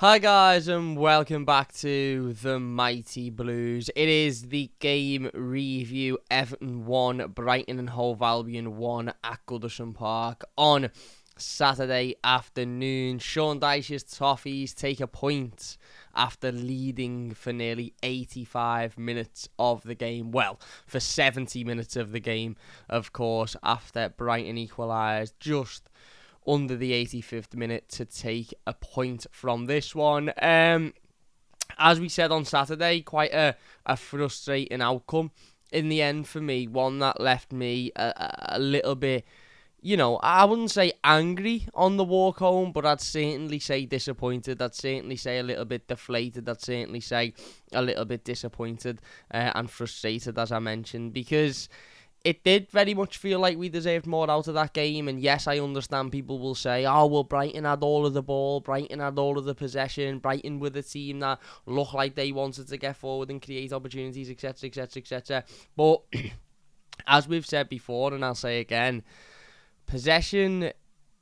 Hi guys and welcome back to the Mighty Blues. It is the game review. Everton 1, Brighton and Hove Albion 1 at Goodison Park on Saturday afternoon. Sean Dyche's Toffees take a point after leading for nearly 85 minutes of the game. Well, for 70 minutes of the game, of course, after Brighton equalised just under the 85th minute to take a point from this one. As we said on Saturday, quite a frustrating outcome in the end for me. One that left me a little bit, I wouldn't say angry on the walk home, but I'd certainly say disappointed. I'd certainly say a little bit deflated. I'd certainly say a little bit disappointed and frustrated, as I mentioned, because it did very much feel like we deserved more out of that game. And yes, I understand people will say, oh, well, Brighton had all of the ball, Brighton had all of the possession, Brighton were the team that looked like they wanted to get forward and create opportunities, etc, etc, etc. But as we've said before, and I'll say again, possession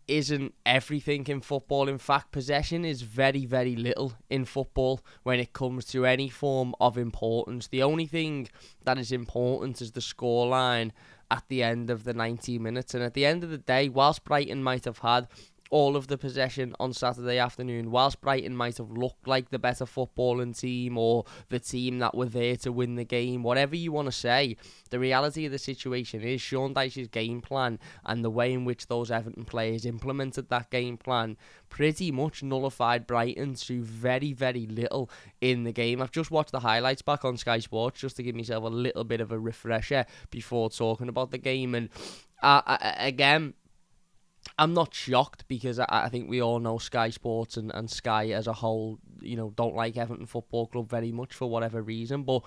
isn't everything in football. In fact, possession is very, very little in football when it comes to any form of importance. The only thing that is important is the scoreline at the end of the 90 minutes. And at the end of the day, whilst Brighton might have had all of the possession on Saturday afternoon, whilst Brighton might have looked like the better footballing team or the team that were there to win the game, whatever you want to say, the reality of the situation is Sean Dyche's game plan and the way in which those Everton players implemented that game plan pretty much nullified Brighton to very, very little in the game. I've just watched the highlights back on Sky Sports just to give myself a little bit of a refresher before talking about the game, and again, I'm not shocked because I think we all know Sky Sports and Sky as a whole, don't like Everton Football Club very much for whatever reason. But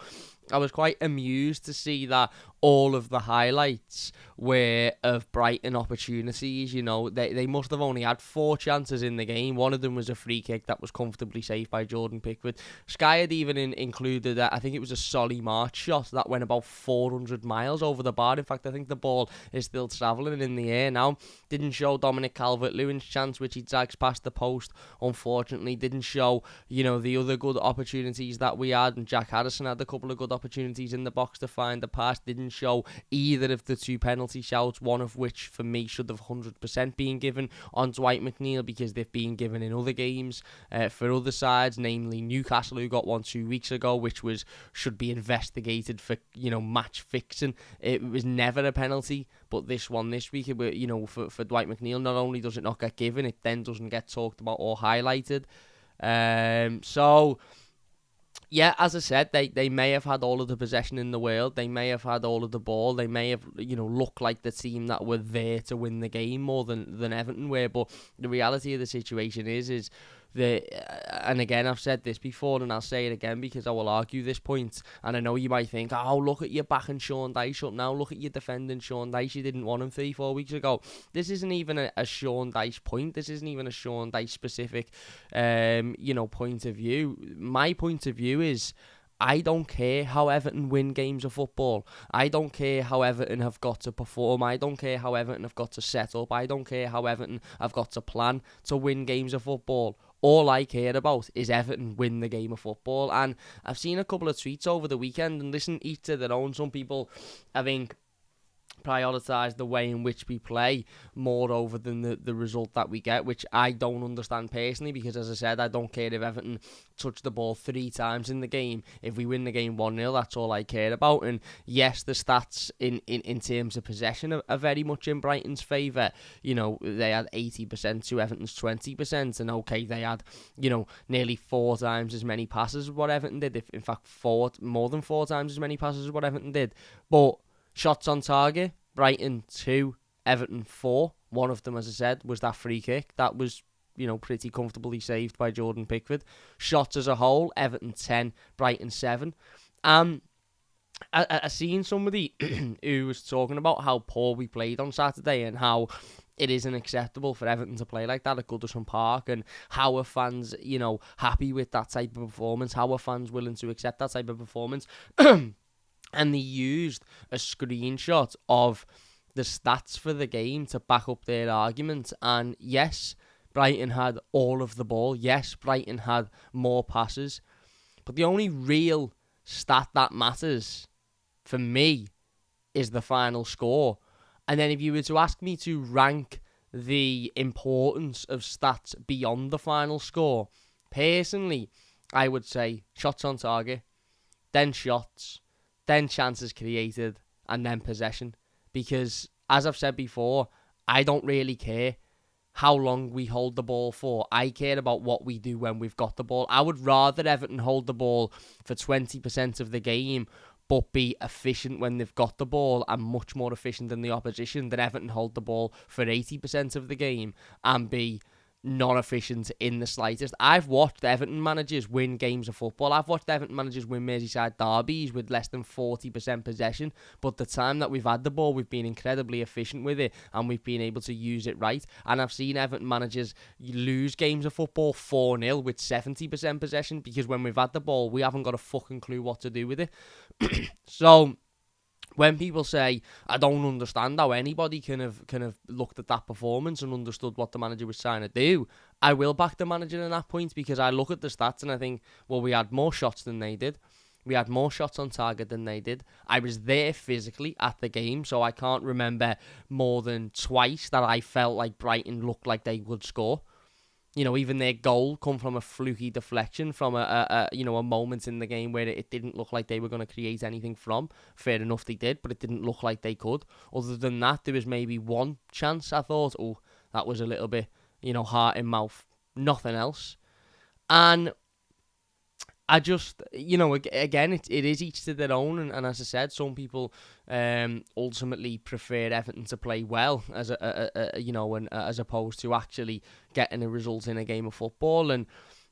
I was quite amused to see that all of the highlights were of Brighton opportunities. They must have only had 4 chances in the game. One of them was a free kick that was comfortably saved by Jordan Pickford. Sky had even included, I think it was a Solly March shot that went about 400 miles over the bar. In fact, I think the ball is still travelling in the air now. Didn't show Dominic Calvert-Lewin's chance, which he drags past the post, unfortunately. Didn't show, the other good opportunities that we had, and Jack Harrison had a couple of good opportunities in the box to find the pass. Didn't show either of the 2 penalty shouts, one of which for me should have 100% been given on Dwight McNeil because they've been given in other games for other sides, namely Newcastle, who got one 2 weeks ago, which should be investigated for match fixing. It was never a penalty, but this one this week, for Dwight McNeil, not only does it not get given, it then doesn't get talked about or highlighted. So yeah, as I said, they may have had all of the possession in the world. They may have had all of the ball. They may have, looked like the team that were there to win the game more than Everton were. But the reality of the situation is and again, I've said this before and I'll say it again because I will argue this point. And I know you might think, oh, look at you backing Sean Dyche up now. Look at you defending Sean Dyche. You didn't want him 3-4 weeks ago. This isn't even a Sean Dyche point. This isn't even a Sean Dyche specific, point of view. My point of view is, I don't care how Everton win games of football. I don't care how Everton have got to perform. I don't care how Everton have got to set up. I don't care how Everton have got to plan to win games of football. All I care about is Everton win the game of football. And I've seen a couple of tweets over the weekend, and listen, each to their own. Some people, I think, prioritise the way in which we play more over than the result that we get, which I don't understand personally, because as I said, I don't care if Everton touch the ball 3 times in the game. If we win the game 1-0, that's all I care about. And yes, the stats in terms of possession are very much in Brighton's favour. They had 80% to Everton's 20%, and okay, they had nearly 4 times as many passes as what Everton did. In fact, more than 4 times as many passes as what Everton did. But shots on target, Brighton 2, Everton 4. One of them, as I said, was that free kick. That was, pretty comfortably saved by Jordan Pickford. Shots as a whole, Everton 10, Brighton 7. I seen somebody who was talking about how poor we played on Saturday and how it isn't acceptable for Everton to play like that at Goodison Park, and how are fans, happy with that type of performance? How are fans willing to accept that type of performance? And they used a screenshot of the stats for the game to back up their argument. And yes, Brighton had all of the ball. Yes, Brighton had more passes. But the only real stat that matters for me is the final score. And then if you were to ask me to rank the importance of stats beyond the final score, personally, I would say shots on target, then shots, then chances created, and then possession. Because, as I've said before, I don't really care how long we hold the ball for. I care about what we do when we've got the ball. I would rather Everton hold the ball for 20% of the game but be efficient when they've got the ball and much more efficient than the opposition than Everton hold the ball for 80% of the game and be non-efficient in the slightest. I've watched Everton managers win games of football. I've watched Everton managers win Merseyside derbies with less than 40% possession, but the time that we've had the ball, we've been incredibly efficient with it and we've been able to use it right. And I've seen Everton managers lose games of football 4-0 with 70% possession because when we've had the ball, we haven't got a fucking clue what to do with it. So when people say, I don't understand how anybody can have looked at that performance and understood what the manager was trying to do, I will back the manager in that point because I look at the stats and I think, well, we had more shots than they did. We had more shots on target than they did. I was there physically at the game, so I can't remember more than twice that I felt like Brighton looked like they would score. You know, even their goal come from a fluky deflection from a moment in the game where it didn't look like they were going to create anything from. Fair enough, they did, but it didn't look like they could. Other than that, there was maybe one chance I thought, oh, that was a little bit, heart in mouth. Nothing else. And I just, again, it is each to their own. And as I said, some people ultimately prefer Everton to play well as as opposed to actually getting the result in a game of football. And,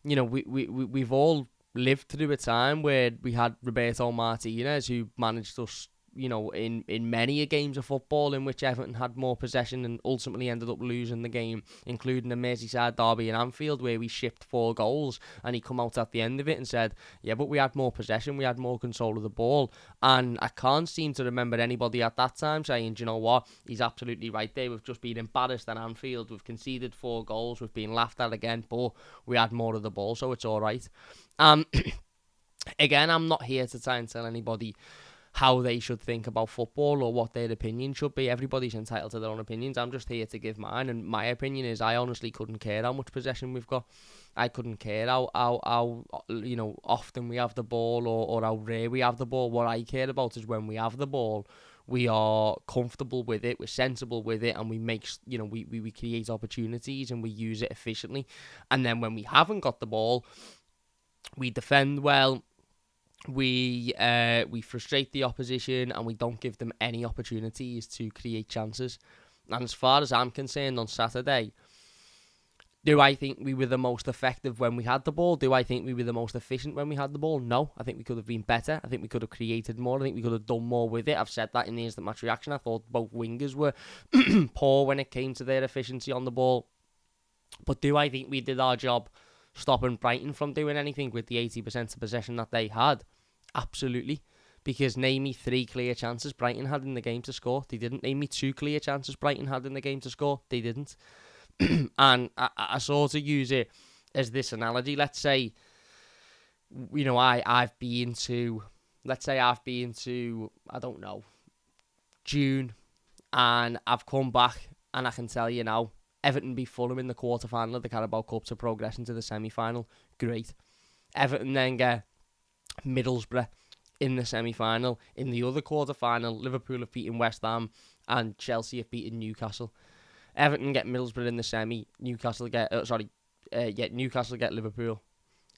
we've all lived through a time where we had Roberto Martinez who managed us, in many games of football in which Everton had more possession and ultimately ended up losing the game, including the Merseyside derby in Anfield where we shipped 4 goals and he come out at the end of it and said, yeah, but we had more possession, we had more control of the ball. And I can't seem to remember anybody at that time saying, do you know what, he's absolutely right there, we've just been embarrassed at Anfield, we've conceded 4 goals, we've been laughed at again, but we had more of the ball, so it's alright. Again, I'm not here to try and tell anybody how they should think about football or what their opinion should be. Everybody's entitled to their own opinions. I'm just here to give mine, and my opinion is I honestly couldn't care how much possession we've got. I couldn't care how often we have the ball or how rare we have the ball. What I care about is when we have the ball, we are comfortable with it, we're sensible with it, and we make, we create opportunities and we use it efficiently. And then when we haven't got the ball, we defend well, we frustrate the opposition, and we don't give them any opportunities to create chances. And as far as I'm concerned, on Saturday, do I think we were the most effective when we had the ball? Do I think we were the most efficient when we had the ball? No. I think we could have been better. I think we could have created more. I think we could have done more with it. I've said that in the instant match reaction. I thought both wingers were poor when it came to their efficiency on the ball. But do I think we did our job stopping Brighton from doing anything with the 80% of possession that they had? Absolutely. Because name me 3 clear chances Brighton had in the game to score. They didn't. Name me 2 clear chances Brighton had in the game to score. They didn't. And I sort of use it as this analogy. Let's say, I've been to, I don't know, June, and I've come back, and I can tell you now, Everton beat Fulham in the quarter-final of the Carabao Cup to progress into the semi-final. Great. Everton then get Middlesbrough in the semi-final. In the other quarter-final, Liverpool have beaten West Ham and Chelsea have beaten Newcastle. Everton get Middlesbrough in the semi. Newcastle get Liverpool.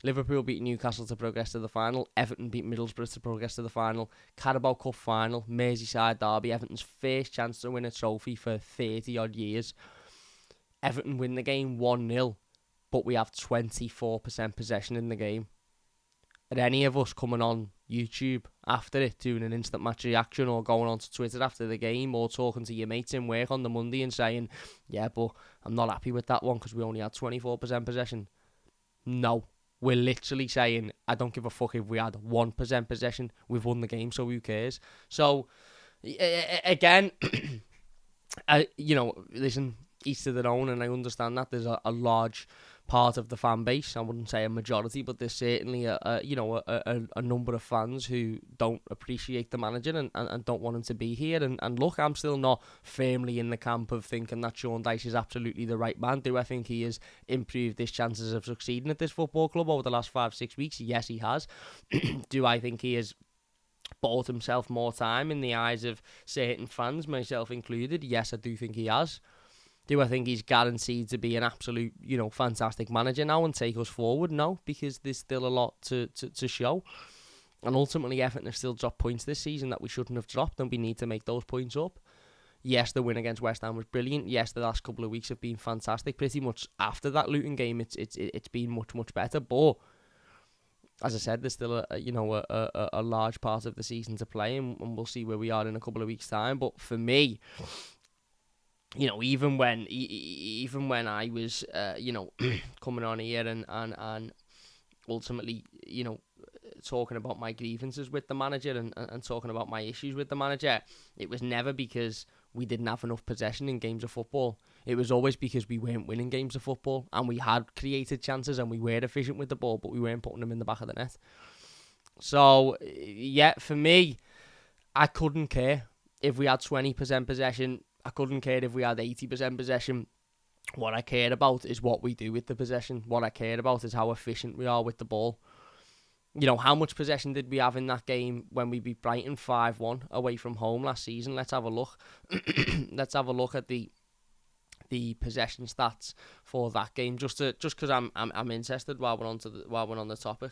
Liverpool beat Newcastle to progress to the final. Everton beat Middlesbrough to progress to the final. Carabao Cup final, Merseyside derby. Everton's first chance to win a trophy for 30 odd years. Everton win the game 1-0, but we have 24% possession in the game. Are any of us coming on YouTube after it, doing an instant match reaction, or going on to Twitter after the game, or talking to your mates in work on the Monday and saying, yeah, but I'm not happy with that one because we only had 24% possession? No. We're literally saying, I don't give a fuck if we had 1% possession. We've won the game, so who cares? So, again, listen, each to their own, and I understand that there's a large part of the fan base. I wouldn't say a majority, but there's certainly a number of fans who don't appreciate the manager and don't want him to be here. And look, I'm still not firmly in the camp of thinking that Sean Dyche is absolutely the right man. Do I think he has improved his chances of succeeding at this football club over the last 5-6 weeks? Yes, he has. Do I think he has bought himself more time in the eyes of certain fans, myself included? Yes, I do think he has. Do I think he's guaranteed to be an absolute, fantastic manager now and take us forward? No, because there's still a lot to show. And ultimately, Everton have still dropped points this season that we shouldn't have dropped, and we need to make those points up. Yes, the win against West Ham was brilliant. Yes, the last couple of weeks have been fantastic. Pretty much after that Luton game, it's been much, much better. But as I said, there's still a large part of the season to play, and we'll see where we are in a couple of weeks' time. But for me, even when I was, coming on here and ultimately, talking about my grievances with the manager and talking about my issues with the manager, it was never because we didn't have enough possession in games of football. It was always because we weren't winning games of football, and we had created chances and we were efficient with the ball, but we weren't putting them in the back of the net. So, yeah, for me, I couldn't care if we had 20% possession. I couldn't care if we had 80% possession. What I cared about is what we do with the possession. What I cared about is how efficient we are with the ball. How much possession did we have in that game when we beat Brighton 5-1 away from home last season? Let's have a look. Let's have a look at the possession stats for that game, just because I'm interested while we're on the topic.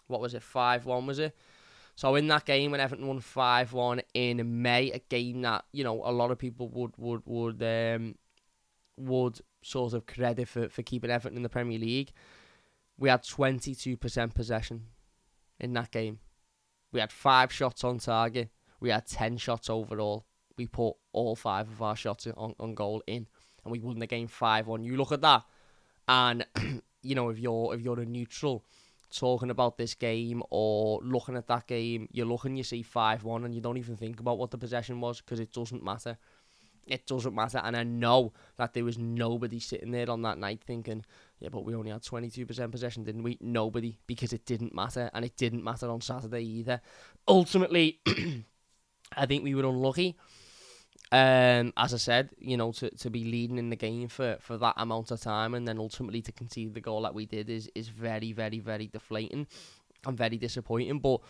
What was it? 5-1 was it? So in that game when Everton won 5-1 in May, a game that a lot of people would sort of credit for keeping Everton in the Premier League, we had 22% possession in that game. We had 5 shots on target. We had 10 shots overall. We put all 5 of our shots on goal in, and we won the game 5-1. You look at that, and if you're a neutral talking about this game or looking at that game, you see 5-1 and you don't even think about what the possession was, because it doesn't matter. It doesn't matter. And I know that there was nobody sitting there on that night thinking, yeah, but we only had 22% possession, didn't we? Nobody, because it didn't matter, and it didn't matter on Saturday either. Ultimately, I think we were unlucky. As I said, to be leading in the game for that amount of time, and then ultimately to concede the goal that we did is very, very, very deflating and very disappointing. But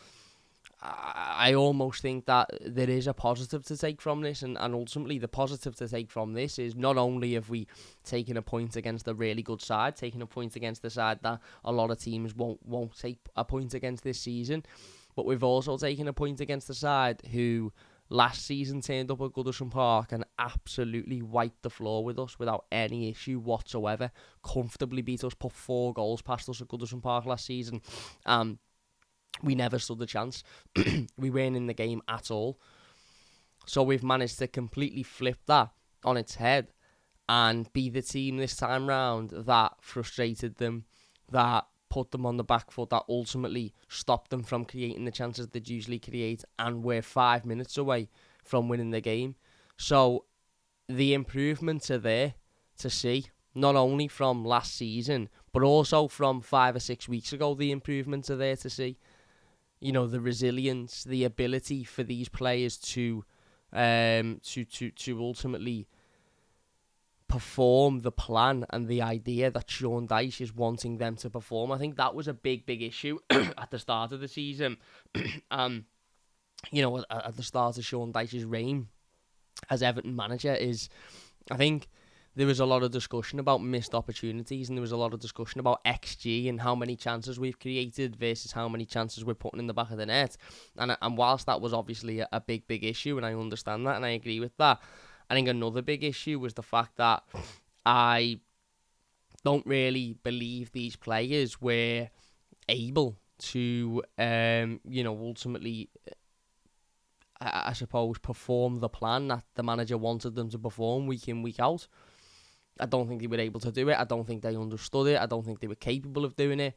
I almost think that there is a positive to take from this, and ultimately the positive to take from this is not only have we taken a point against a really good side, taking a point against the side that a lot of teams won't take a point against this season, but we've also taken a point against the side who last season turned up at Goodison Park and absolutely wiped the floor with us without any issue whatsoever. Comfortably beat us, put 4 goals past us at Goodison Park last season. We never stood a chance. We weren't in the game at all. So we've managed to completely flip that on its head and be the team this time round that frustrated them, that put them on the back foot, that ultimately stopped them from creating the chances they'd usually create, and we're 5 minutes away from winning the game. So the improvements are there to see, not only from last season, but also from 5 or 6 weeks ago. The improvements are there to see. The resilience, the ability for these players to ultimately perform the plan and the idea that Sean Dyche is wanting them to perform. I think that was a big, big issue at the start of the season. At the start of Sean Dyche's reign as Everton manager is, I think there was a lot of discussion about missed opportunities, and there was a lot of discussion about XG and how many chances we've created versus how many chances we're putting in the back of the net. And whilst that was obviously a big, big issue, and I understand that and I agree with that, I think another big issue was the fact that I don't really believe these players were able to, ultimately, I suppose, perform the plan that the manager wanted them to perform week in, week out. I don't think they were able to do it. I don't think they understood it. I don't think they were capable of doing it.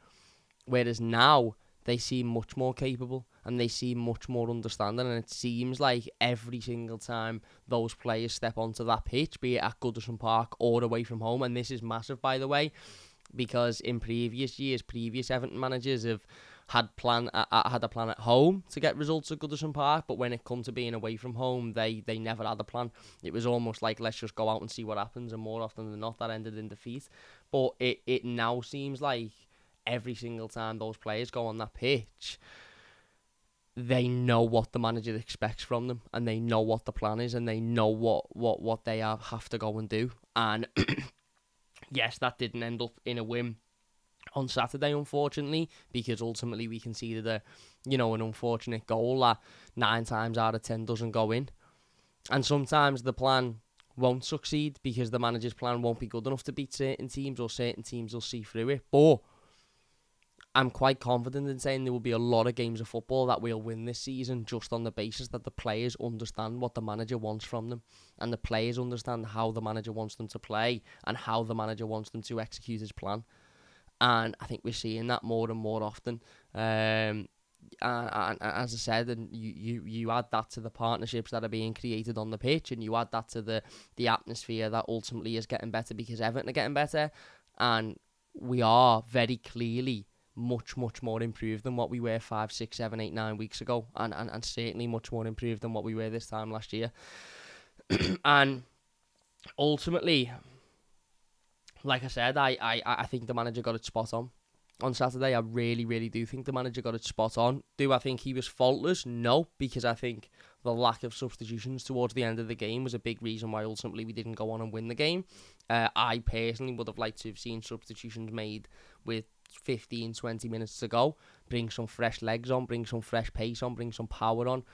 Whereas now, they seem much more capable and they seem much more understanding, and it seems like every single time those players step onto that pitch, be it at Goodison Park or away from home, and this is massive, by the way, because in previous years, previous Everton managers have had a plan at home to get results at Goodison Park, but when it come to being away from home, they never had a plan. It was almost like, let's just go out and see what happens, and more often than not, that ended in defeat. But it now seems like every single time those players go on that pitch, they know what the manager expects from them, and they know what the plan is, and they know what they have to go and do. And yes, that didn't end up in a win on Saturday, unfortunately, because ultimately we conceded an unfortunate goal that 9 times out of 10 doesn't go in. And sometimes the plan won't succeed because the manager's plan won't be good enough to beat certain teams, or certain teams will see through it. But I'm quite confident in saying there will be a lot of games of football that we'll win this season just on the basis that the players understand what the manager wants from them, and the players understand how the manager wants them to play and how the manager wants them to execute his plan. And I think we're seeing that more and more often. And as I said, and you add that to the partnerships that are being created on the pitch, and you add that to the atmosphere that ultimately is getting better because Everton are getting better, and we are very clearly much more improved than what we were 5, 6, 7, 8, 9 weeks ago, and certainly much more improved than what we were this time last year. And ultimately, like I said, I think the manager got it spot on Saturday. I really do think the manager got it spot on. Do I think he was faultless? No, because I think the lack of substitutions towards the end of the game was a big reason why ultimately we didn't go on and win the game. I personally would have liked to have seen substitutions made with 15, 20 minutes to go. Bring some fresh legs on, bring some fresh pace on, bring some power on.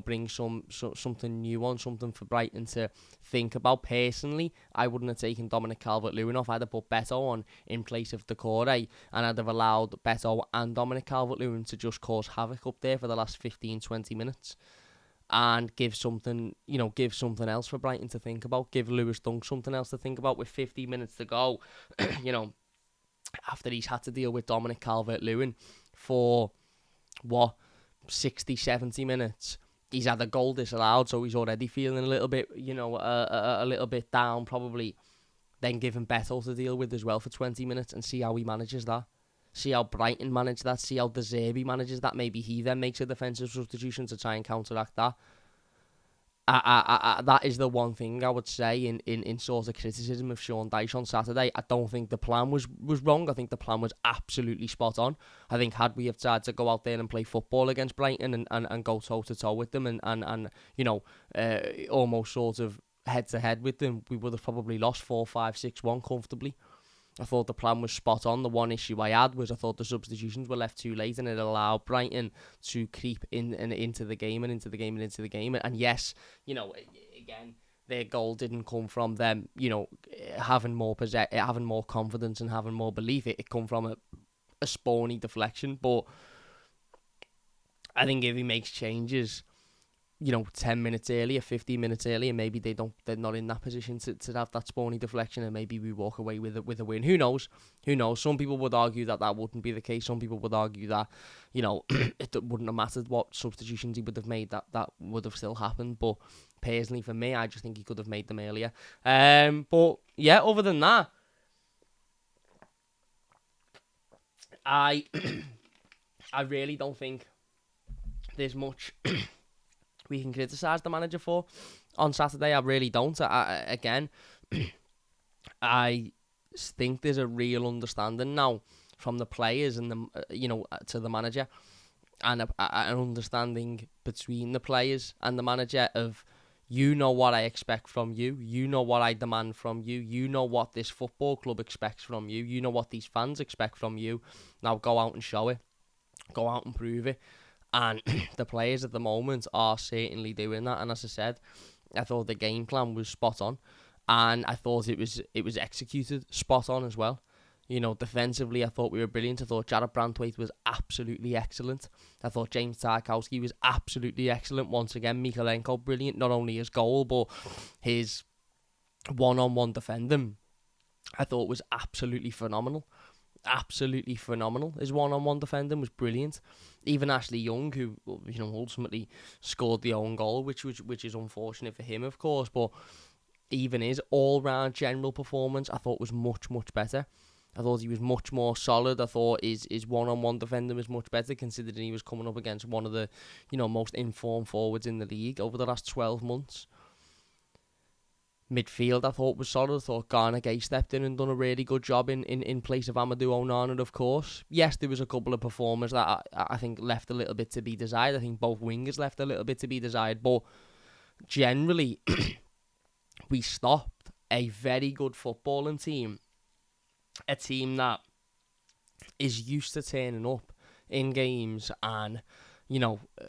Bring something new on, something for Brighton to think about. Personally, I wouldn't have taken Dominic Calvert-Lewin off. I'd have put Beto on in place of Decore, and I'd have allowed Beto and Dominic Calvert-Lewin to just cause havoc up there for the last 15, 20 minutes. And give something else for Brighton to think about. Give Lewis Dunk something else to think about with 15 minutes to go. After he's had to deal with Dominic Calvert-Lewin for 60, 70 minutes. He's had a goal disallowed, so he's already feeling a little bit, a little bit down probably. Then give him Beto to deal with as well for 20 minutes and see how he manages that. See how Brighton manage that. See how De Zerbi manages that. Maybe he then makes a defensive substitution to try and counteract that. That is the one thing I would say in sort of criticism of Sean Dyche on Saturday. I don't think the plan was wrong. I think the plan was absolutely spot on. I think had we have tried to go out there and play football against Brighton and go toe-to-toe with them and almost sort of head-to-head with them, we would have probably lost 4-5-6-1 comfortably. I thought the plan was spot on. The one issue I had was I thought the substitutions were left too late, and it allowed Brighton to creep into the game. And yes, again, their goal didn't come from them, having more confidence and having more belief. It come from a spawny deflection. But I think if he makes changes, 10 minutes earlier, 15 minutes earlier, maybe they're not in that position to have that spawny deflection, and maybe we walk away with a win. Who knows? Some people would argue that wouldn't be the case. Some people would argue that, it wouldn't have mattered what substitutions he would have made, that would have still happened. But personally, for me, I just think he could have made them earlier. But yeah, other than that, I really don't think there's much we can criticise the manager for on Saturday. I really don't. I think there's a real understanding now from the players and to the manager, and an understanding between the players and the manager of, what I expect from you, what I demand from you, what this football club expects from you, what these fans expect from you. Now go out and show it, go out and prove it. And the players at the moment are certainly doing that. And as I said, I thought the game plan was spot on, and I thought it was executed spot on as well. Defensively, I thought we were brilliant. I thought Jared Brandtwaite was absolutely excellent. I thought James Tarkowski was absolutely excellent. Once again, Mykolenko, brilliant. Not only his goal, but his one-on-one defending, I thought was absolutely phenomenal. absolutely phenomenal. His one-on-one defending was brilliant. Even Ashley Young, who ultimately scored the own goal, which is unfortunate for him, of course, but even his all-round general performance, I thought was much, much better. I thought he was much more solid. I thought his one-on-one defending was much better, considering he was coming up against one of the most informed forwards in the league over the last 12 months. Midfield, I thought, was solid. I thought Garner Gay stepped in and done a really good job in place of Amadou Onana, of course. Yes, there was a couple of performers that I think left a little bit to be desired. I think both wingers left a little bit to be desired. But generally, we stopped a very good footballing team. A team that is used to turning up in games and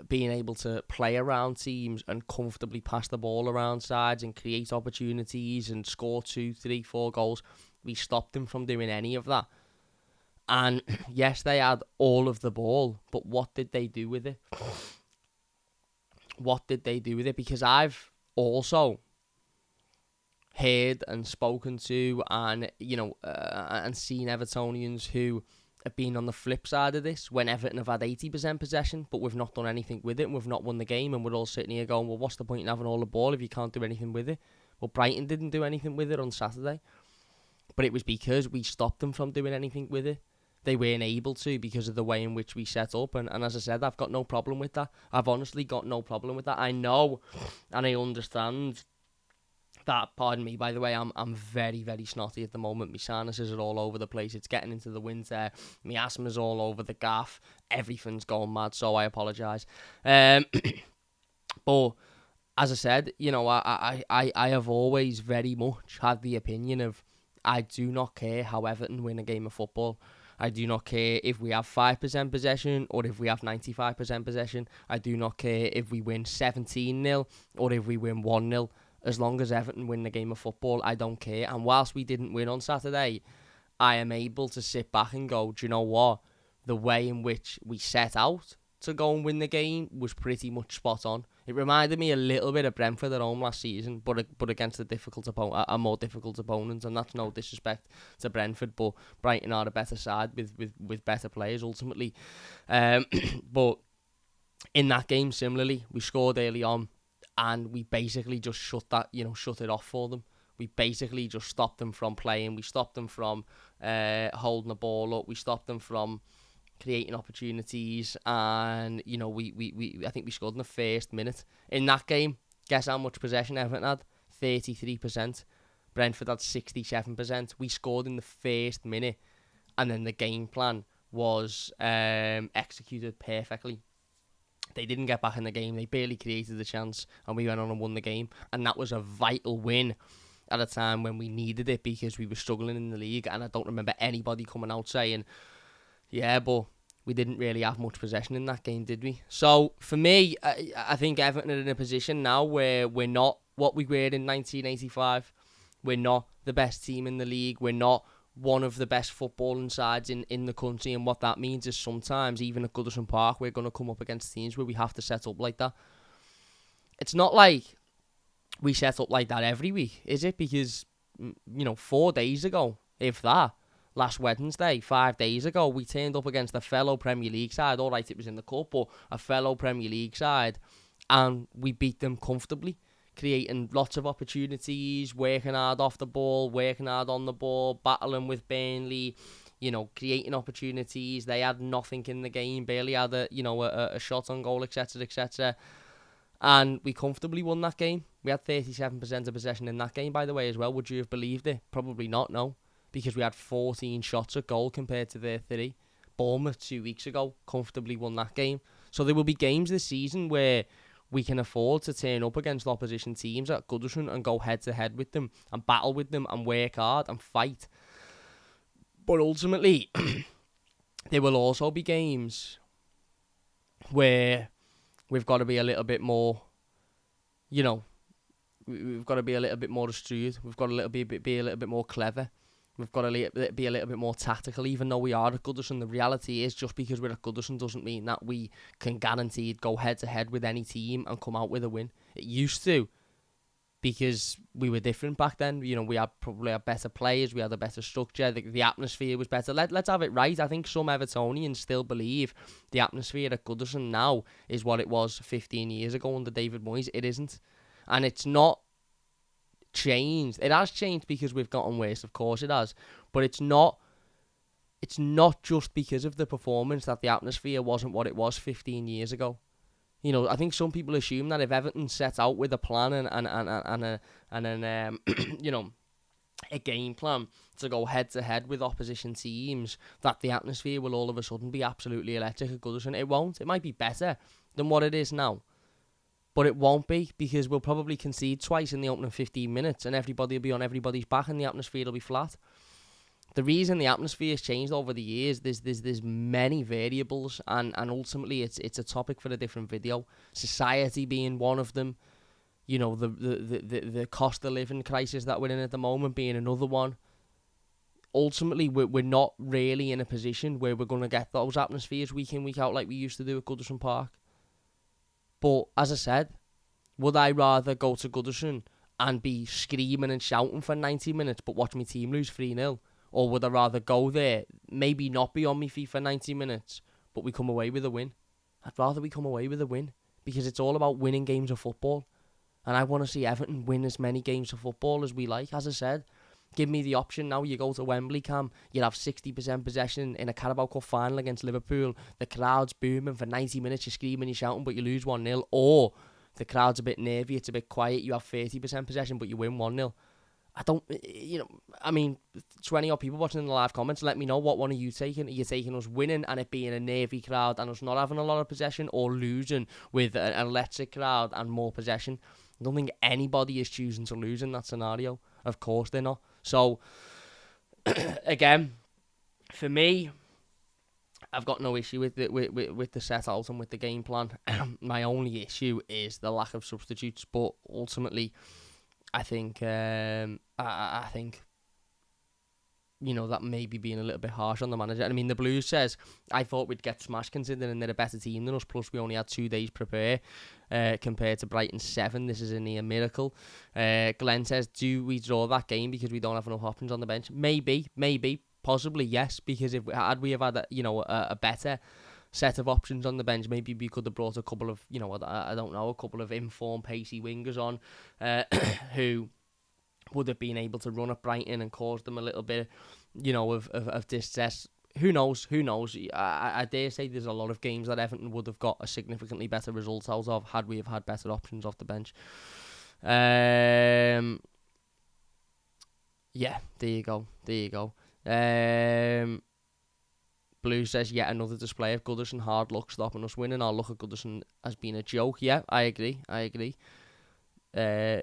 being able to play around teams and comfortably pass the ball around sides and create opportunities and score 2, 3, 4 goals. We stopped them from doing any of that. And yes, they had all of the ball, but what did they do with it? What did they do with it? Because I've also heard and spoken to and seen Evertonians who have been on the flip side of this, when Everton have had 80% possession, but we've not done anything with it, and we've not won the game, and we're all sitting here going, well, what's the point in having all the ball if you can't do anything with it? Well, Brighton didn't do anything with it on Saturday, but it was because we stopped them from doing anything with it. They weren't able to because of the way in which we set up, and as I said, I've got no problem with that. I've honestly got no problem with that. I know and I understand that, pardon me, by the way, I'm very, very snotty at the moment. My sinuses are all over the place. It's getting into the winter. My asthma's all over the gaff. Everything's going mad, so I apologise. But as I said, I have always very much had the opinion of, I do not care how Everton win a game of football. I do not care if we have 5% possession or if we have 95% possession. I do not care if we win 17-0 or if we win 1-0. As long as Everton win the game of football, I don't care. And whilst we didn't win on Saturday, I am able to sit back and go, do you know what? The way in which we set out to go and win the game was pretty much spot on. It reminded me a little bit of Brentford at home last season, but against a more difficult opponent. And that's no disrespect to Brentford, but Brighton are a better side with better players ultimately. But in that game, similarly, we scored early on. And we basically just shut it off for them. We basically just stopped them from playing. We stopped them from holding the ball up. We stopped them from creating opportunities. And I think we scored in the first minute in that game. Guess how much possession Everton had? 33%. Brentford had 67%. We scored in the first minute, and then the game plan was executed perfectly. They didn't get back in the game. They barely created the chance, and we went on and won the game. And that was a vital win at a time when we needed it, because we were struggling in the league. And I don't remember anybody coming out saying, yeah, but we didn't really have much possession in that game, did we? So for me, I think Everton are in a position now where we're not what we were in 1985. We're not the best team in the league. We're not one of the best footballing sides in the country, and what that means is sometimes, even at Goodison Park, we're going to come up against teams where we have to set up like that. It's not like we set up like that every week, is it? Because, 4 days ago, if that, last Wednesday, 5 days ago, we turned up against a fellow Premier League side. All right, it was in the Cup, but a fellow Premier League side, and we beat them comfortably, creating lots of opportunities, working hard off the ball, working hard on the ball, battling with Burnley, creating opportunities. They had nothing in the game, barely had a shot on goal, etc., etc. And we comfortably won that game. We had 37% of possession in that game, by the way, as well. Would you have believed it? Probably not, no. Because we had 14 shots at goal compared to their 3. Bournemouth 2 weeks ago comfortably won that game. So there will be games this season where we can afford to turn up against opposition teams at Goodison and go head-to-head with them and battle with them and work hard and fight. But ultimately, there will also be games where we've got to be a little bit more, we've got to be a little bit more astute. We've got to be a little bit more clever. We've got to be a little bit more tactical, even though we are at Goodison. The reality is, just because we're at Goodison doesn't mean that we can guaranteed go head-to-head with any team and come out with a win. It used to because we were different back then. You know, we had probably had better players, we had a better structure, the atmosphere was better. Let's have it right. I think some Evertonians still believe the atmosphere at Goodison now is what it was 15 years ago under David Moyes. It isn't. And it's not changed. It has changed because we've gotten worse, of course it has. But it's not just because of the performance that the atmosphere wasn't what it was 15 years ago. You know, I think some people assume that if Everton set out with a plan and you know, a game plan to go head to head with opposition teams, that the atmosphere will all of a sudden be absolutely electric at Goodison. It won't. It might be better than what it is now, but it won't be, because we'll probably concede twice in the opening 15 minutes and everybody will be on everybody's back and the atmosphere will be flat. The reason the atmosphere has changed over the years, there's many variables, and ultimately it's a topic for a different video. Society being one of them, you know, the cost of living crisis that we're in at the moment being another one. Ultimately, we're not really in a position where we're going to get those atmospheres week in, week out like we used to do at Goodison Park. But as I said, would I rather go to Goodison and be screaming and shouting for 90 minutes but watch my team lose 3-0? Or would I rather go there, maybe not be on my feet for 90 minutes, but we come away with a win? I'd rather we come away with a win, because it's all about winning games of football. And I want to see Everton win as many games of football as we like. As I said, give me the option now. You go to Wembley, Cam, you'll have 60% possession in a Carabao Cup final against Liverpool. The crowd's booming for 90 minutes, you're screaming, you're shouting, but you lose 1-0. Or the crowd's a bit nervy, it's a bit quiet, you have 30% possession, but you win 1-0. I don't, you know, I mean, 20 odd people watching in the live comments, let me know, what one are you taking? Are you taking us winning and it being a nervy crowd and us not having a lot of possession, or losing with an electric crowd and more possession? I don't think anybody is choosing to lose in that scenario. Of course they're not. So, again, for me, I've got no issue with the set out and with the game plan. My only issue is the lack of substitutes, but ultimately, I think I think, you know, that may be being a little bit harsh on the manager. I mean, the Blues says, I thought we'd get smashed considering they're a better team than us, plus we only had 2 days prepare compared to Brighton 7. This is a near miracle. Glenn says, do we draw that game because we don't have enough options on the bench? Maybe, possibly yes, because if we have had a better set of options on the bench, maybe we could have brought a couple of, you know, I don't know, a couple of informed, pacey wingers on who would have been able to run at Brighton and cause them a little bit, you know, of distress. Who knows? I dare say there's a lot of games that Everton would have got a significantly better result out of had we have had better options off the bench. Yeah, there you go. Blue says, yet another display of Goodison, hard luck stopping us winning. Our luck at Goodison has been a joke. Yeah, I agree.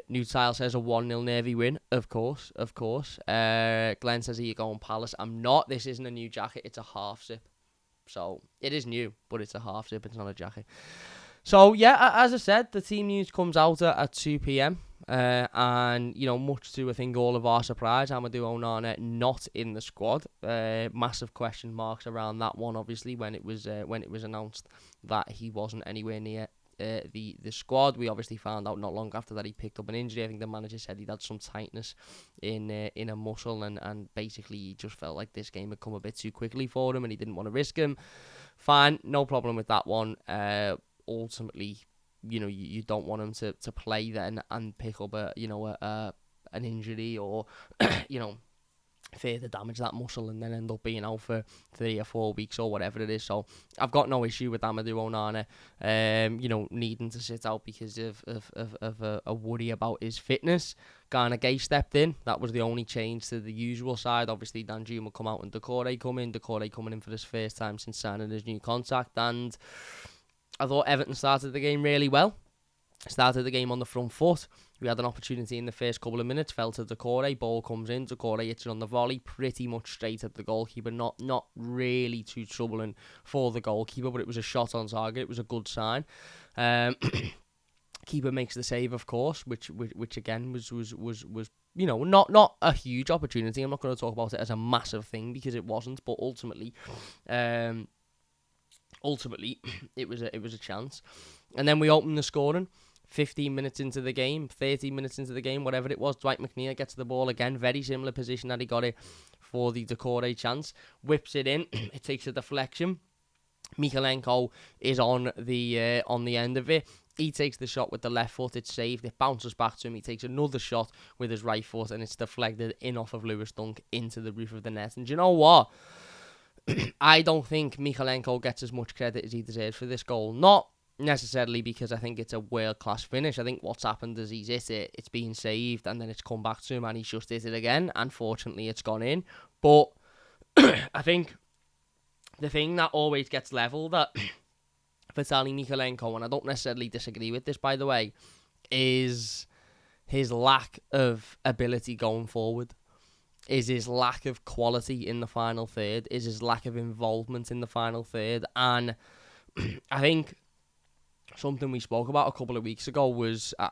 New Tile says a 1-0 nervy win. Of course. Glenn says, are you going Palace? I'm not. This isn't a new jacket. It's a half zip. So, it is new, but it's a half zip. It's not a jacket. So, yeah, as I said, the team news comes out at 2 p.m. And, you know, much to, I think, all of our surprise, Amadou Onana not in the squad. Massive question marks around that one, obviously, when it was announced that he wasn't anywhere near the squad. We obviously found out not long after that he picked up an injury. I think the manager said he'd had some tightness in a muscle, and basically he just felt like this game had come a bit too quickly for him and he didn't want to risk him. Fine, no problem with that one. Ultimately, you know, you don't want him to play then and pick up an injury or you know, further damage that muscle and then end up being out for 3 or 4 weeks or whatever it is. So I've got no issue with Amadou Onana, you know, needing to sit out because of a worry about his fitness. Garner Gay stepped in. That was the only change to the usual side. Obviously, Danjuma come out and Decore come in. Decore coming in for his first time since signing his new contract. And I thought Everton started the game really well. Started the game on the front foot. We had an opportunity in the first couple of minutes. Fell to Decore. Ball comes in. Decore hits it on the volley. Pretty much straight at the goalkeeper. Not really too troubling for the goalkeeper, but it was a shot on target. It was a good sign. Keeper makes the save, of course, which again was you know, not a huge opportunity. I'm not going to talk about it as a massive thing because it wasn't, but ultimately it was a chance. And then we opened the scoring. 15 minutes into the game, 13 minutes into the game, whatever it was, Dwight McNeil gets the ball again, very similar position that he got it for the Decore chance, whips it in, it takes a deflection. Mykolenko is on the end of it. He takes the shot with the left foot, it's saved, it bounces back to him, he takes another shot with his right foot, and it's deflected in off of Lewis Dunk into the roof of the net. And do you know what? I don't think Mykolenko gets as much credit as he deserves for this goal. Not necessarily because I think it's a world-class finish. I think what's happened is he's hit it, it's been saved, and then it's come back to him, and he's just hit it again. Unfortunately, it's gone in. But I think the thing that always gets levelled at Vitali Mykolenko, and I don't necessarily disagree with this, by the way, is his lack of ability going forward, is his lack of quality in the final third, is his lack of involvement in the final third. And I think something we spoke about a couple of weeks ago was, I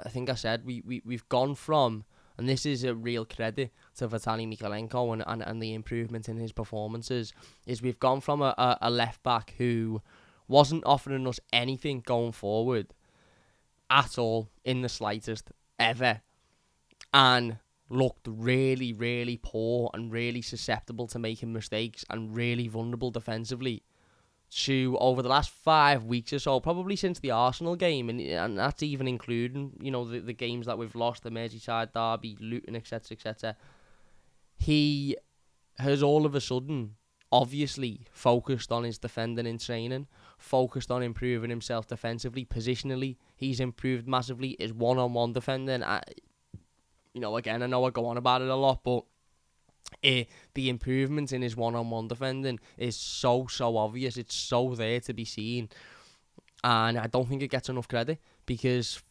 think I said we've gone from, and this is a real credit to Vitali Mykolenko and the improvement in his performances, is we've gone from a left-back who wasn't offering us anything going forward at all, in the slightest, ever, and looked really, really poor and really susceptible to making mistakes and really vulnerable defensively, to over the last 5 weeks or so, probably since the Arsenal game, and that's even including, the games that we've lost, the Merseyside derby, Luton, etc., etc. He has all of a sudden obviously focused on his defending in training, focused on improving himself defensively, positionally. He's improved massively. His one-on-one defending, again, I know I go on about it a lot, but the improvement in his one-on-one defending is so obvious. It's so there to be seen. And I don't think it gets enough credit because,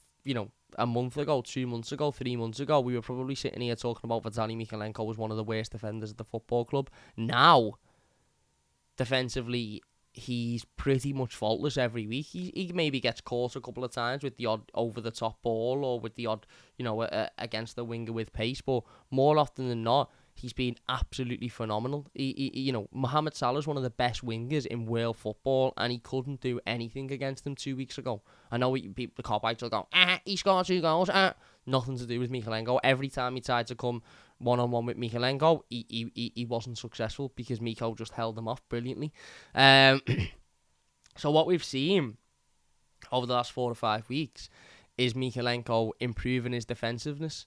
a month ago, 2 months ago, 3 months ago, we were probably sitting here talking about Vitali Mykolenko was one of the worst defenders at the football club. Now, defensively, he's pretty much faultless every week. He maybe gets caught a couple of times with the odd over-the-top ball or with the odd, against the winger with pace, but more often than not, he's been absolutely phenomenal. Mohamed Salah's one of the best wingers in world football, and he couldn't do anything against him 2 weeks ago. I know the cop-outs will go, he scored 2 goals, Nothing to do with Mykolenko. Every time he tried to come one-on-one with Mykolenko, he wasn't successful because Miko just held him off brilliantly. So what we've seen over the last 4 or 5 weeks is Mykolenko improving his defensiveness,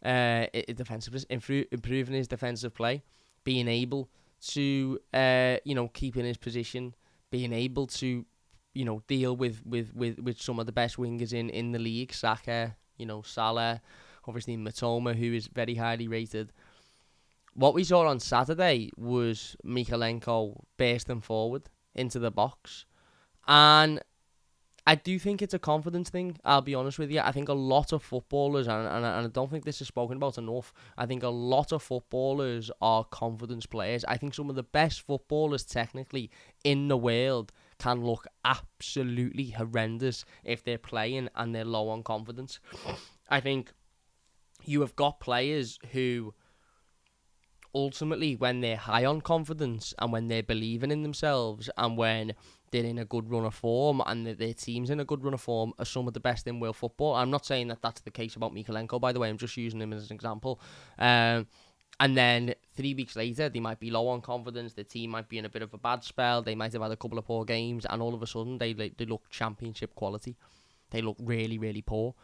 improving his defensive play, being able to, keep in his position, being able to, deal with some of the best wingers in the league, Saka, Salah, obviously Matoma, who is very highly rated. What we saw on Saturday was Mykolenko bursting forward into the box. And I do think it's a confidence thing, I'll be honest with you. I think a lot of footballers, and I don't think this is spoken about enough, I think a lot of footballers are confidence players. I think some of the best footballers technically in the world can look absolutely horrendous if they're playing and they're low on confidence. I think you have got players who ultimately, when they're high on confidence and when they're believing in themselves and when they're in a good run of form and their team's in a good run of form, are some of the best in world football. I'm not saying that that's the case about Mykolenko, by the way. I'm just using him as an example. And then 3 weeks later, they might be low on confidence. The team might be in a bit of a bad spell. They might have had a couple of poor games. And all of a sudden, they look championship quality. They look really, really poor.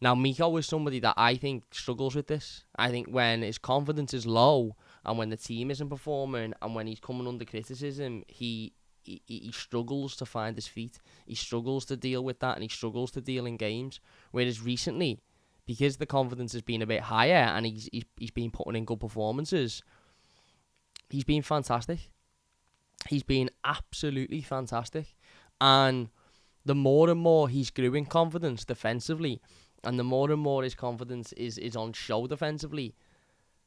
Now, Miko is somebody that I think struggles with this. I think when his confidence is low and when the team isn't performing and when he's coming under criticism, he struggles to find his feet. He struggles to deal with that and he struggles to deal in games. Whereas recently, because the confidence has been a bit higher and he's been putting in good performances, he's been fantastic. He's been absolutely fantastic. And the more and more he's grew in confidence defensively, and the more and more his confidence is on show defensively,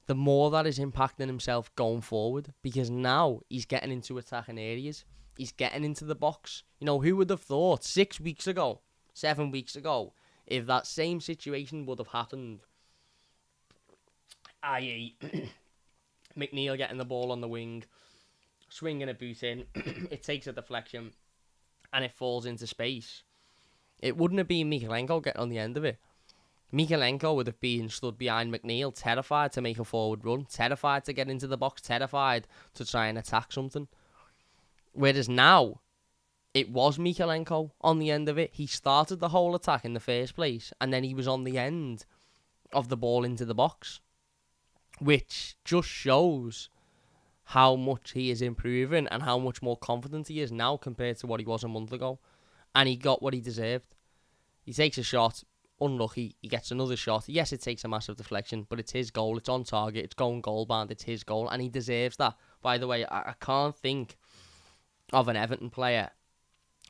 the more that is impacting himself going forward, because now he's getting into attacking areas. He's getting into the box. Who would have thought 6 weeks ago, 7 weeks ago, if that same situation would have happened, i.e. McNeil getting the ball on the wing, swinging a boot in, it takes a deflection, and it falls into space. it wouldn't have been Mykolenko getting on the end of it. Mykolenko would have been stood behind McNeil, terrified to make a forward run, terrified to get into the box, terrified to try and attack something. Whereas now, it was Mykolenko on the end of it. He started the whole attack in the first place, and then he was on the end of the ball into the box, which just shows how much he is improving and how much more confident he is now compared to what he was a month ago. And he got what he deserved. He takes a shot, unlucky, he gets another shot. Yes, it takes a massive deflection, but it's his goal, it's on target, it's going goal bound, it's his goal, and he deserves that. By the way, I can't think of an Everton player,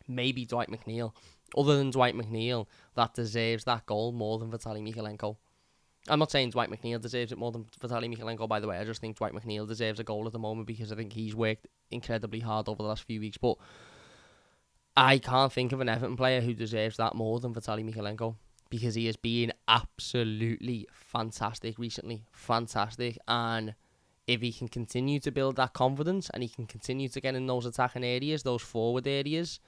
maybe Dwight McNeil, other than Dwight McNeil, that deserves that goal more than Vitali Mykolenko. I'm not saying Dwight McNeil deserves it more than Vitali Mykolenko, by the way. I just think Dwight McNeil deserves a goal at the moment because I think he's worked incredibly hard over the last few weeks. But I can't think of an Everton player who deserves that more than Vitali Mykolenko because he has been absolutely fantastic recently. Fantastic. And if he can continue to build that confidence and he can continue to get in those attacking areas, those forward areas,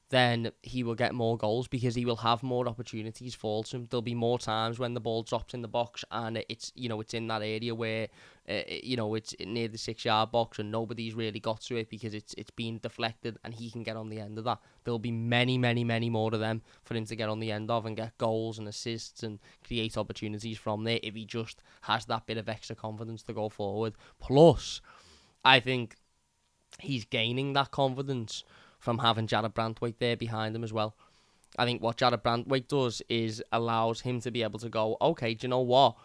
then he will get more goals because he will have more opportunities fall to him. There'll be more times when the ball drops in the box and it's in that area where it's near the 6-yard box and nobody's really got to it because it's been deflected and he can get on the end of that. There'll be many, many, many more of them for him to get on the end of and get goals and assists and create opportunities from there if he just has that bit of extra confidence to go forward. Plus, I think he's gaining that confidence from having Jared Brandtwaite there behind him as well. I think what Jared Brandtwaite does is allows him to be able to go, okay, do you know what?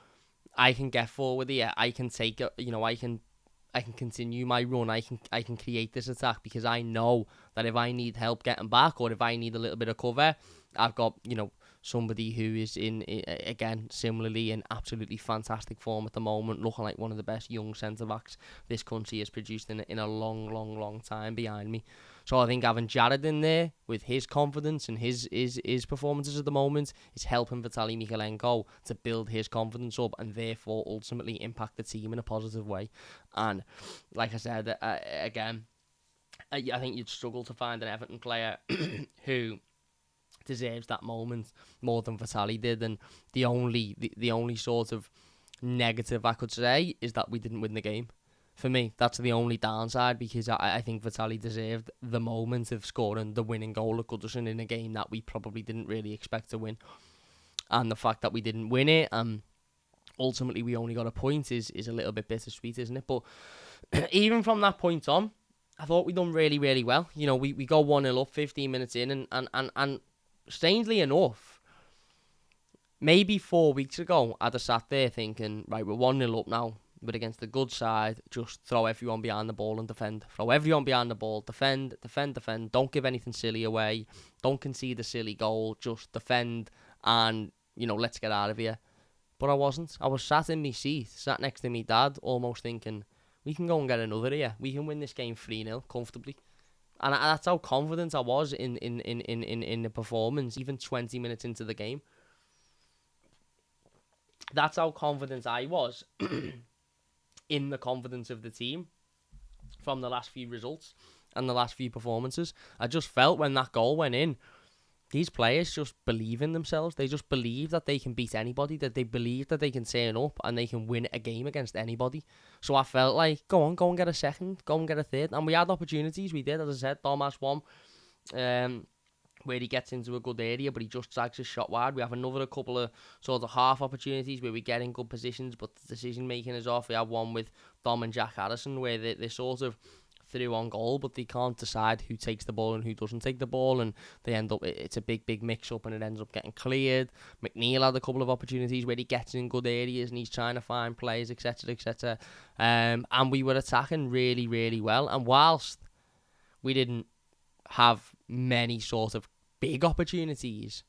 I can get forward here. I can take it. I can continue my run. I can create this attack because I know that if I need help getting back or if I need a little bit of cover, I've got somebody who is again similarly in absolutely fantastic form at the moment, looking like one of the best young centre backs this country has produced in a long time behind me. So I think having Jared in there with his confidence and his performances at the moment is helping Vitali Mykolenko to build his confidence up and therefore ultimately impact the team in a positive way. And like I said, again, I think you'd struggle to find an Everton player who deserves that moment more than Vitali did. And the only sort of negative I could say is that we didn't win the game. For me, that's the only downside because I think Vitali deserved the moment of scoring the winning goal at Goodison in a game that we probably didn't really expect to win. And the fact that we didn't win it, ultimately we only got a point is a little bit bittersweet, isn't it? But even from that point on, I thought we done really, really well. We go 1-0 up 15 minutes in and strangely enough, maybe 4 weeks ago, I'd have sat there thinking, right, we're 1-0 up now. But against the good side, just throw everyone behind the ball and defend. Throw everyone behind the ball, defend. Don't give anything silly away. Don't concede a silly goal. Just defend and, let's get out of here. But I wasn't. I was sat in my seat, sat next to me dad, almost thinking, we can go and get another here. We can win this game 3-0 comfortably. And that's how confident I was in the performance, even 20 minutes into the game. That's how confident I was in the confidence of the team from the last few results and the last few performances. I just felt when that goal went in, these players just believe in themselves. They just believe that they can beat anybody, that they believe that they can turn up and they can win a game against anybody. So I felt like, go and get a second, go and get a third. And we had opportunities, we did, as I said, Thomas won, where he gets into a good area, but he just drags his shot wide. We have a couple of sort of half opportunities where we get in good positions, but the decision making is off. We have one with Dom and Jack Harrison where they sort of through on goal, but they can't decide who takes the ball and who doesn't take the ball, and they end up, it's a big mix up and it ends up getting cleared. McNeil had a couple of opportunities where he gets in good areas and he's trying to find plays, etc. And we were attacking really, really well. And whilst we didn't have many sort of big opportunities,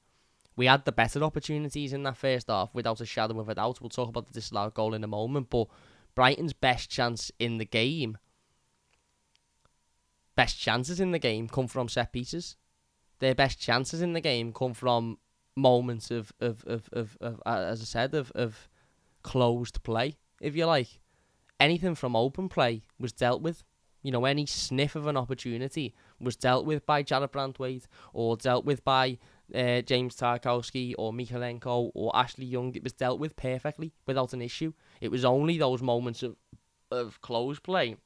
we had the better opportunities in that first half without a shadow of a doubt. We'll talk about the disallowed goal in a moment, but Brighton's best chances in the game come from set pieces. Their best chances in the game come from moments of as I said, of closed play, if you like. Anything from open play was dealt with. Any sniff of an opportunity was dealt with by Jared Brandtwaite or dealt with by James Tarkowski or Mykolenko or Ashley Young, it was dealt with perfectly without an issue. It was only those moments of close play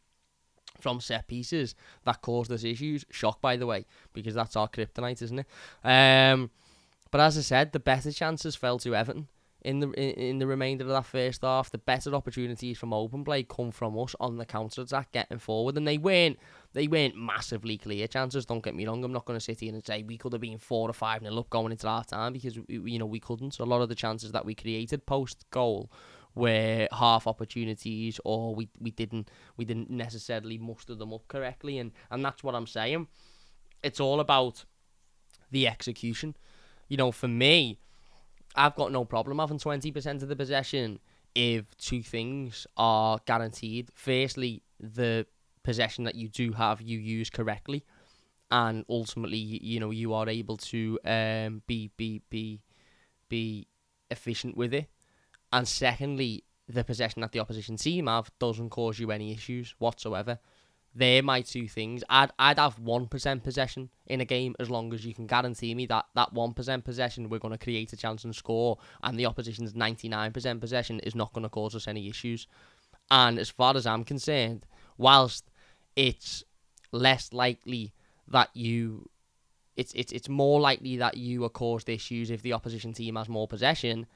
from set pieces that caused us issues. Shock, by the way, because that's our kryptonite, isn't it? But as I said, the better chances fell to Everton in the remainder of that first half. The better opportunities from open play come from us on the counter attack, getting forward, and they weren't massively clear chances. Don't get me wrong. I'm not going to sit here and say we could have been 4 or 5-0 up going into half time, because we couldn't. A lot of the chances that we created post goal were half opportunities, or we didn't necessarily muster them up correctly, and that's what I'm saying. It's all about the execution. For me, I've got no problem having 20% of the possession if two things are guaranteed. Firstly, the possession that you do have, you use correctly, and ultimately, you are able to be efficient with it. And secondly, the possession that the opposition team have doesn't cause you any issues whatsoever. They're my two things. I'd have 1% possession in a game as long as you can guarantee me that 1% possession we're going to create a chance and score, and the opposition's 99% possession is not going to cause us any issues. And as far as I'm concerned, whilst it's less likely that it's more likely that you are caused issues if the opposition team has more possession.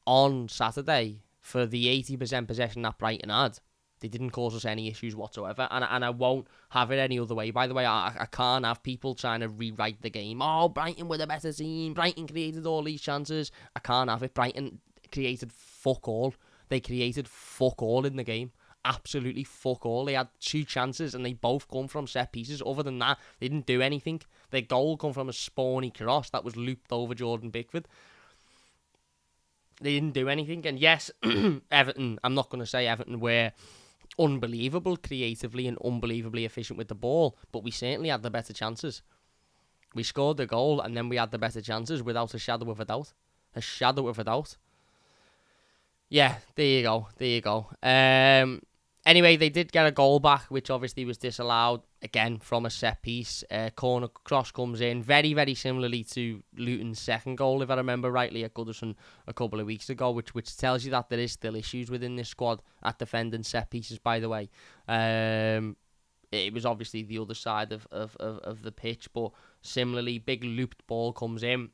On Saturday, for the 80% possession that Brighton had, they didn't cause us any issues whatsoever, and I won't have it any other way. By the way, I can't have people trying to rewrite the game. Oh, Brighton were the better team. Brighton created all these chances. I can't have it. Brighton created fuck all. They created fuck all in the game. Absolutely fuck all. They had 2 chances, and they both come from set pieces. Other than that, they didn't do anything. Their goal come from a spawny cross that was looped over Jordan Pickford. They didn't do anything. And yes, Everton, I'm not going to say Everton were unbelievable creatively and unbelievably efficient with the ball, but we certainly had the better chances. We scored the goal, and then we had the better chances without a shadow of a doubt. A shadow of a doubt. Yeah, there you go. Anyway, they did get a goal back, which obviously was disallowed, again, from a set piece. Corner cross comes in, very, very similarly to Luton's second goal, if I remember rightly, at Goodison a couple of weeks ago, which tells you that there is still issues within this squad at defending set pieces, by the way. It was obviously the other side of the pitch, but similarly, big looped ball comes in.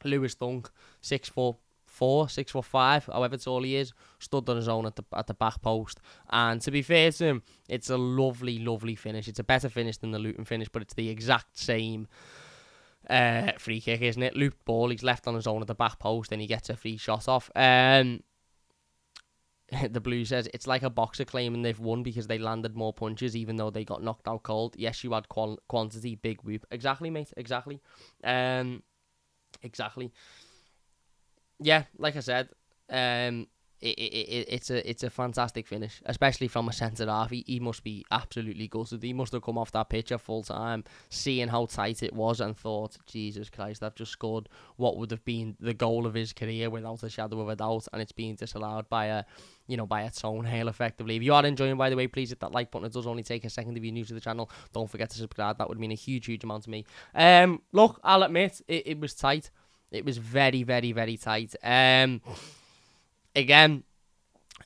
Lewis Dunk, 6'4", 6'5", however tall he is, stood on his own at the back post. And to be fair to him, it's a lovely, lovely finish. It's a better finish than the Luton finish, but it's the exact same free kick, isn't it? Looped ball, he's left on his own at the back post, and he gets a free shot off. The Blues says, it's like a boxer claiming they've won because they landed more punches even though they got knocked out cold. Yes, you had quantity, big whoop. Exactly, mate, exactly. Exactly. Yeah, like I said, it's a fantastic finish, especially from a centre half. He must be absolutely gutted. He must have come off that pitch at full time, seeing how tight it was, and thought, Jesus Christ, I've just scored what would have been the goal of his career without a shadow of a doubt, and it's being disallowed by a toenail, effectively. If you are enjoying, by the way, please hit that like button. It does only take a second if you're new to the channel. Don't forget to subscribe. That would mean a huge, huge amount to me. Look, I'll admit, it was tight. It was very, very, very tight. Again,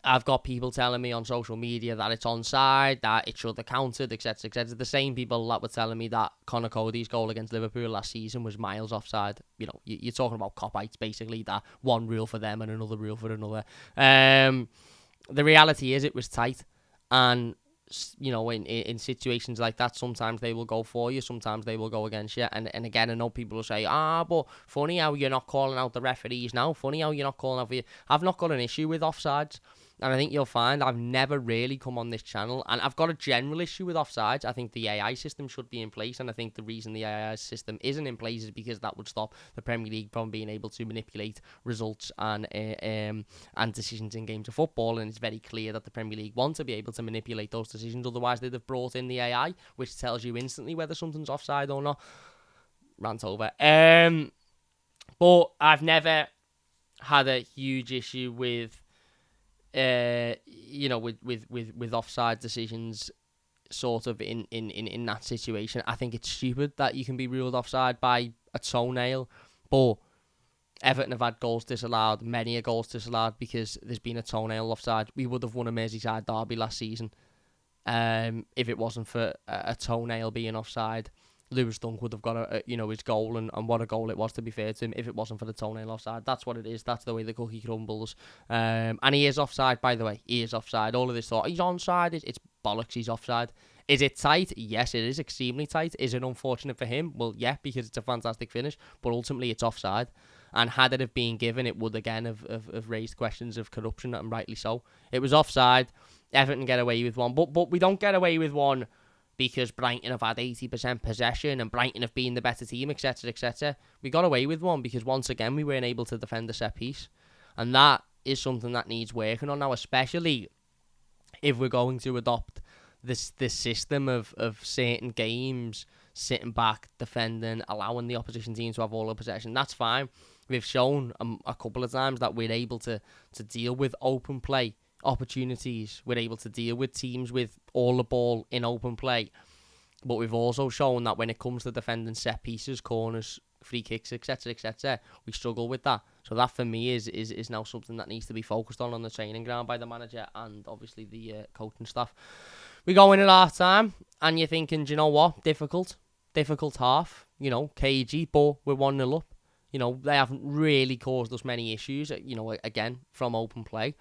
I've got people telling me on social media that it's onside, that it should have counted, etc., etc. The same people that were telling me that Conor Cody's goal against Liverpool last season was miles offside. You're talking about cop-outs, basically, that one rule for them and another rule for another. The reality is it was tight, and in situations like that, sometimes they will go for you, sometimes they will go against you. And again, I know people will say, but funny how you're not calling out the referees now. Funny how you're not calling out for you. I've not got an issue with offsides. And I think you'll find I've never really come on this channel, and I've got a general issue with offsides. I think the AI system should be in place, and I think the reason the AI system isn't in place is because that would stop the Premier League from being able to manipulate results and decisions in games of football. And it's very clear that the Premier League want to be able to manipulate those decisions. Otherwise, they'd have brought in the AI, which tells you instantly whether something's offside or not. Rant over. But I've never had a huge issue with with offside decisions, sort of in that situation. I think it's stupid that you can be ruled offside by a toenail But Everton have had goals disallowed, many goals disallowed, because there's been a toenail offside. We would have won a Merseyside derby last season if it wasn't for a toenail being offside. Lewis Dunk would have got his goal, and what a goal it was, to be fair to him, if it wasn't for the toenail offside. That's what it is. That's the way the cookie crumbles. And he is offside, by the way. He is offside. All of this thought, he's onside. It's bollocks, he's offside. Is it tight? Yes, it is extremely tight. Is it unfortunate for him? Well, yeah, because it's a fantastic finish, but ultimately it's offside. And had it have been given, it would again have raised questions of corruption, and rightly so. It was offside. Everton get away with one, but we don't get away with one because Brighton have had 80% possession and Brighton have been the better team, etc., etc. We got away with one because, once again, we weren't able to defend the set piece. And that is something that needs working on now, especially if we're going to adopt this system of certain games, sitting back, defending, allowing the opposition team to have all the possession. That's fine. We've shown a couple of times that we're able to deal with open play opportunities. We're able to deal with teams with all the ball in open play. But we've also shown that when it comes to defending set pieces, corners, free kicks, etc., etc., we struggle with that. So that, for me, is now something that needs to be focused on the training ground by the manager and obviously the coaching staff. We go in at half time and you're thinking, do you know what? Difficult half, cagey, but we're 1-0 up. They haven't really caused us many issues, again, from open play.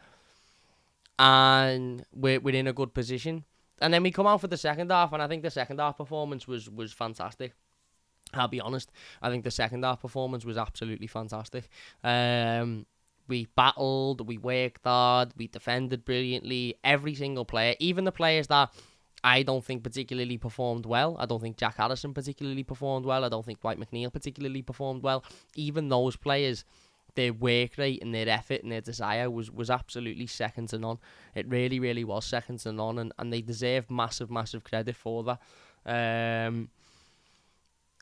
And we're in a good position. And then we come out for the second half, and I think the second half performance was fantastic. I'll be honest. I think the second half performance was absolutely fantastic. We battled, we worked hard, we defended brilliantly. Every single player, even the players that I don't think particularly performed well. I don't think Jack Harrison particularly performed well. I don't think Dwight McNeil particularly performed well. Even those players, their work rate and their effort and their desire was absolutely second to none. It really, really was second to none, and they deserve massive, massive credit for that.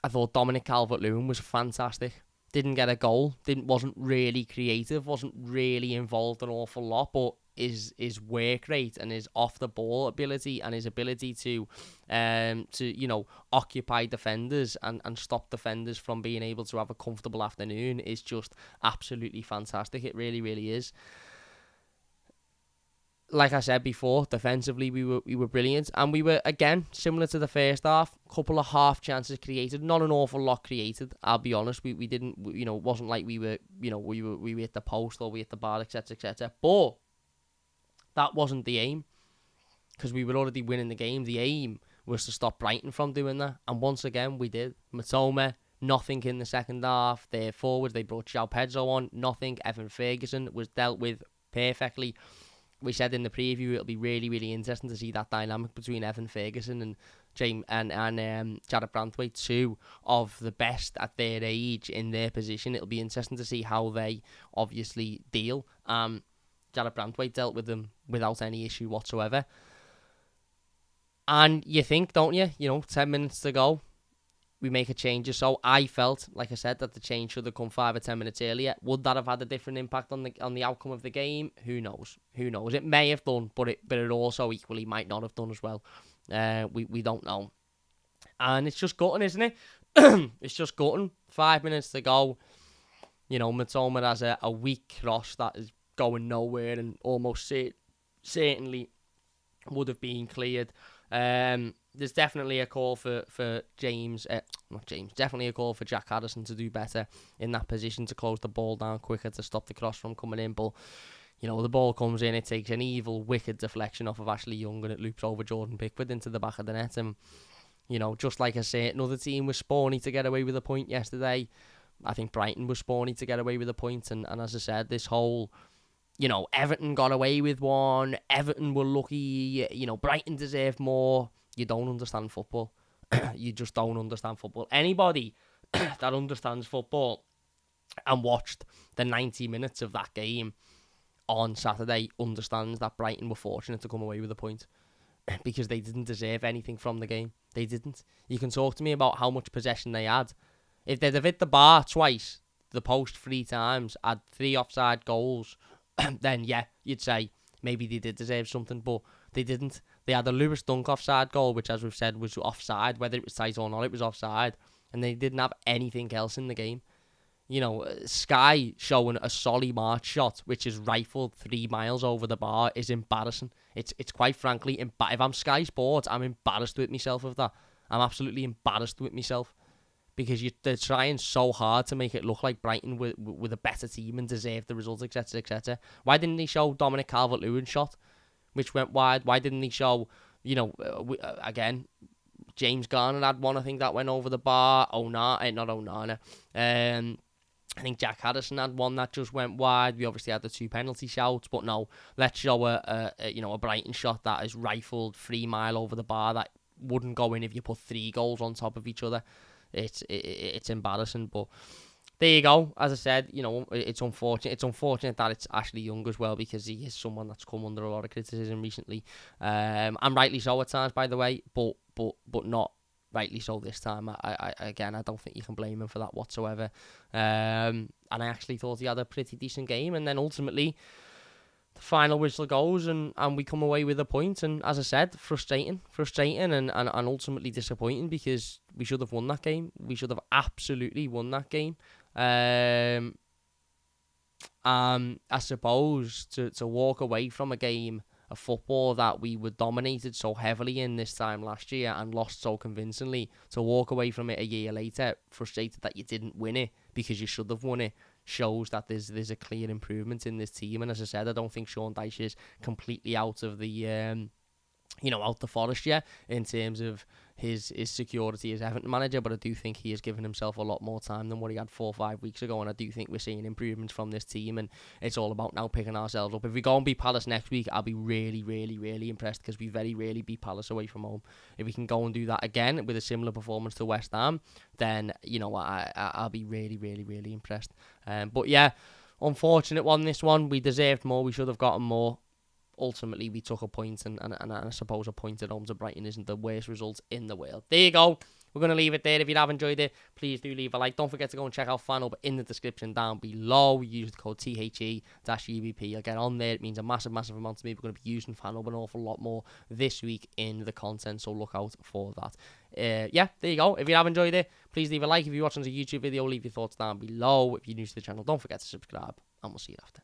I thought Dominic Calvert-Lewin was fantastic. Didn't get a goal, wasn't really creative, wasn't really involved an awful lot, but his work rate and his off the ball ability and his ability to occupy defenders and stop defenders from being able to have a comfortable afternoon is just absolutely fantastic. It really, really is. Like I said before, defensively we were brilliant, and we were, again, similar to the first half, couple of half chances created, not an awful lot created. I'll be honest, we didn't, it wasn't like we were hit the post or we hit the bar, etc., etc. But that wasn't the aim, because we were already winning the game. The aim was to stop Brighton from doing that, and once again we did. Matoma, nothing in the second half. Their forwards, they brought João Pedro on, nothing. Evan Ferguson was dealt with perfectly. We said in the preview it'll be really, really interesting to see that dynamic between Evan Ferguson and Jared Branthwaite, two of the best at their age in their position. It'll be interesting to see how they obviously deal. Jared Branthwaite dealt with them without any issue whatsoever. And you think, don't you? 10 minutes to go, we make a change. So I felt, like I said, that the change should have come 5 or 10 minutes earlier. Would that have had a different impact on the outcome of the game? Who knows? It may have done, but it also equally might not have done as well. We don't know. And it's just gutting, isn't it? It's just gutting. 5 minutes to go. Matoma has a weak cross that is going nowhere and almost certainly would have been cleared. There's definitely a call for definitely a call for Jack Harrison to do better in that position, to close the ball down quicker, to stop the cross from coming in. But, the ball comes in, it takes an evil, wicked deflection off of Ashley Young, and it loops over Jordan Pickford into the back of the net. And, just like I say, another team was spawny to get away with a point yesterday. I think Brighton was spawny to get away with a point. And as I said, this whole, Everton got away with one, Everton were lucky, Brighton deserved more. You don't understand football. You just don't understand football. Anybody that understands football and watched the 90 minutes of that game on Saturday understands that Brighton were fortunate to come away with a point, because they didn't deserve anything from the game. They didn't. You can talk to me about how much possession they had. If they'd have hit the bar twice, the post 3 times, had 3 offside goals, then yeah, you'd say maybe they did deserve something, but they didn't. They had a Lewis Dunk offside goal, which, as we've said, was offside. Whether it was tight or not, it was offside. And they didn't have anything else in the game. You know, Sky showing a Solly March shot, which is rifled 3 miles over the bar, is embarrassing. It's quite frankly, if I'm Sky Sports, I'm embarrassed with myself of that. I'm absolutely embarrassed with myself. Because they're trying so hard to make it look like Brighton with a better team and deserve the results, etc., etc. Why didn't they show Dominic Calvert-Lewin shot, which went wide? Why didn't they show, again, James Garner had one, I think, that went over the bar. Not Onana. I think Jack Harrison had one that just went wide. We obviously had the 2 penalty shouts, but no, let's show a Brighton shot that is rifled 3 mile over the bar that wouldn't go in if you put 3 goals on top of each other. It's embarrassing, but there you go. As I said, it's unfortunate. It's unfortunate that it's Ashley Young as well, because he is someone that's come under a lot of criticism recently, and rightly so at times, by the way. But not rightly so this time. I don't think you can blame him for that whatsoever. And I actually thought he had a pretty decent game, and then ultimately the final whistle goes and we come away with a point. And as I said, frustrating and ultimately disappointing, because we should have won that game. We should have absolutely won that game. I suppose to walk away from a game of football that we were dominated so heavily in this time last year and lost so convincingly, to walk away from it a year later frustrated that you didn't win it because you should have won it, shows that there's a clear improvement in this team. And as I said, I don't think Sean Dyche is completely out of the out the forest yet in terms of his security as Everton manager, but I do think he has given himself a lot more time than what he had 4 or 5 weeks ago, and I do think we're seeing improvements from this team, and it's all about now picking ourselves up. If we go and beat Palace next week, I'll be really, really, really impressed, because we very rarely beat Palace away from home. If we can go and do that again with a similar performance to West Ham, then I'll be really, really, really impressed. But yeah, unfortunate one, this one. We deserved more. We should have gotten more. Ultimately, we took a point, and I suppose a point at home to Brighton isn't the worst result in the world. There you go. We're going to leave it there. If you have enjoyed it, please do leave a like. Don't forget to go and check out FanHub in the description down below. Use the code THE-UBP. You'll get on there. It means a massive, massive amount to me. We're going to be using FanHub an awful lot more this week in the content, so look out for that. There you go. If you have enjoyed it, please leave a like. If you're watching the YouTube video, leave your thoughts down below. If you're new to the channel, don't forget to subscribe, and we'll see you after.